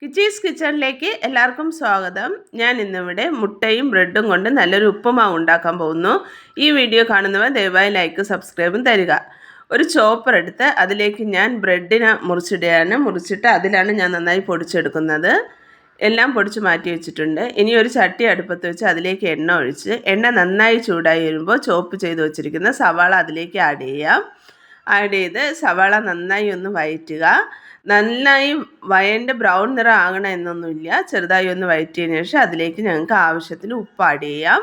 കിച്ചീസ് കിച്ചണിലേക്ക് എല്ലാവർക്കും സ്വാഗതം. ഞാൻ ഇന്നിവിടെ മുട്ടയും ബ്രെഡും കൊണ്ട് നല്ലൊരു ഉപ്പുമാവ് ഉണ്ടാക്കാൻ പോകുന്നു. ഈ വീഡിയോ കാണുന്നവർ ദയവായി ലൈക്ക് സബ്സ്ക്രൈബും തരിക. ഒരു ചോപ്പർ എടുത്ത് അതിലേക്ക് ഞാൻ ബ്രെഡിനെ മുറിച്ചിട്ട് അതിലാണ് ഞാൻ നന്നായി പൊടിച്ചെടുക്കുന്നത്. എല്ലാം പൊടിച്ച് മാറ്റി വെച്ചിട്ടുണ്ട്. ഇനി ഒരു ചട്ടി അടുപ്പത്ത് വെച്ച് അതിലേക്ക് എണ്ണ ഒഴിച്ച് എണ്ണ നന്നായി ചൂടായി വരുമ്പോൾ ചോപ്പ് ചെയ്ത് വെച്ചിരിക്കുന്ന സവാള അതിലേക്ക് ആഡ് ചെയ്യാം. ആഡ് ചെയ്ത് സവാള നന്നായി ഒന്ന് വഴറ്റുക. നന്നായി വയൻ്റെ ബ്രൗൺ നിറം ആകണം എന്നൊന്നുമില്ല. ചെറുതായി ഒന്ന് വഴറ്റിയതിന് ശേഷം അതിലേക്ക് ഞങ്ങൾക്ക് ആവശ്യത്തിന് ഉപ്പ് ആഡ് ചെയ്യാം.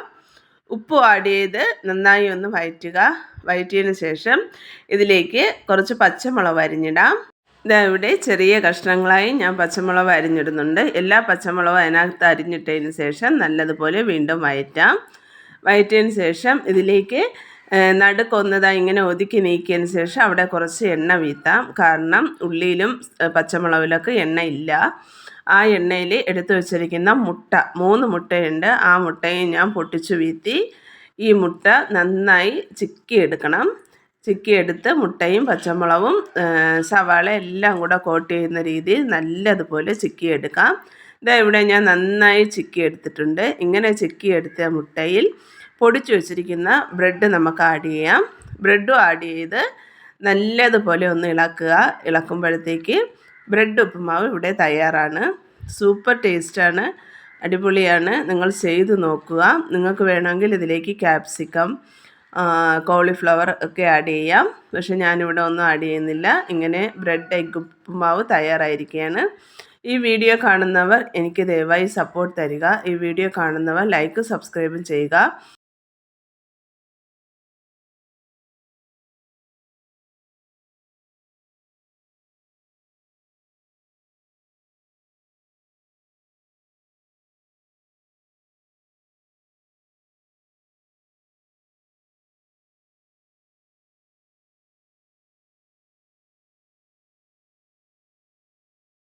ഉപ്പ് ആഡ് ചെയ്ത് നന്നായി ഒന്ന് വഴറ്റിയതിന് ശേഷം ഇതിലേക്ക് കുറച്ച് പച്ചമുളക് അരിഞ്ഞിടാം. ഇവിടെ ചെറിയ കഷ്ണങ്ങളായി ഞാൻ പച്ചമുളക് അരിഞ്ഞിടുന്നുണ്ട്. എല്ലാ പച്ചമുളകും അതിനകത്ത് അരിഞ്ഞിട്ടതിന് ശേഷം നല്ലതുപോലെ വീണ്ടും വഴറ്റിയതിന് ശേഷം ഇതിലേക്ക് നടുക്കൊന്നതായി ഇങ്ങനെ ഒതുക്കി നീക്കിയതിന് ശേഷം അവിടെ കുറച്ച് എണ്ണ വീത്താം. കാരണം ഉള്ളിയിലും പച്ചമുളകിലൊക്കെ എണ്ണ ഇല്ല. ആ എണ്ണയിൽ എടുത്തു വച്ചിരിക്കുന്ന 3 മുട്ടയുണ്ട്. ആ മുട്ടയെ ഞാൻ പൊട്ടിച്ചു വീഴ്ത്തി ഈ മുട്ട നന്നായി ചിക്കിയെടുക്കണം. ചിക്കിയെടുത്ത് മുട്ടയും പച്ചമുളകും സവാള എല്ലാം കൂടെ കോട്ട് ചെയ്യുന്ന രീതിയിൽ നല്ലതുപോലെ ചിക്കിയെടുക്കാം. ഇവിടെ ഞാൻ നന്നായി ചിക്കിയെടുത്തിട്ടുണ്ട്. ഇങ്ങനെ ചിക്കിയെടുത്ത മുട്ടയിൽ പൊടിച്ചു വെച്ചിരിക്കുന്ന ബ്രെഡ് നമുക്ക് ആഡ് ചെയ്യാം. ബ്രെഡും ആഡ് ചെയ്ത് നല്ലതുപോലെ ഒന്ന് ഇളക്കുമ്പോഴത്തേക്ക് ബ്രെഡ് ഉപ്പുമാവ് ഇവിടെ തയ്യാറാണ്. സൂപ്പർ ടേസ്റ്റാണ്, അടിപൊളിയാണ്. നിങ്ങൾ ചെയ്ത് നോക്കുക. നിങ്ങൾക്ക് വേണമെങ്കിൽ ഇതിലേക്ക് ക്യാപ്സിക്കം, കോളിഫ്ലവർ ഒക്കെ ആഡ് ചെയ്യാം. പക്ഷെ ഞാനിവിടെ ഒന്നും ആഡ് ചെയ്യുന്നില്ല. ഇങ്ങനെ ബ്രെഡ് എഗ് ഉപ്പുമാവ് തയ്യാറായിരിക്കുകയാണ്. ഈ വീഡിയോ കാണുന്നവർ എനിക്ക് ദയവായി സപ്പോർട്ട് തരിക. ഈ വീഡിയോ കാണുന്നവർ ലൈക്ക് സബ്സ്ക്രൈബും ചെയ്യുക.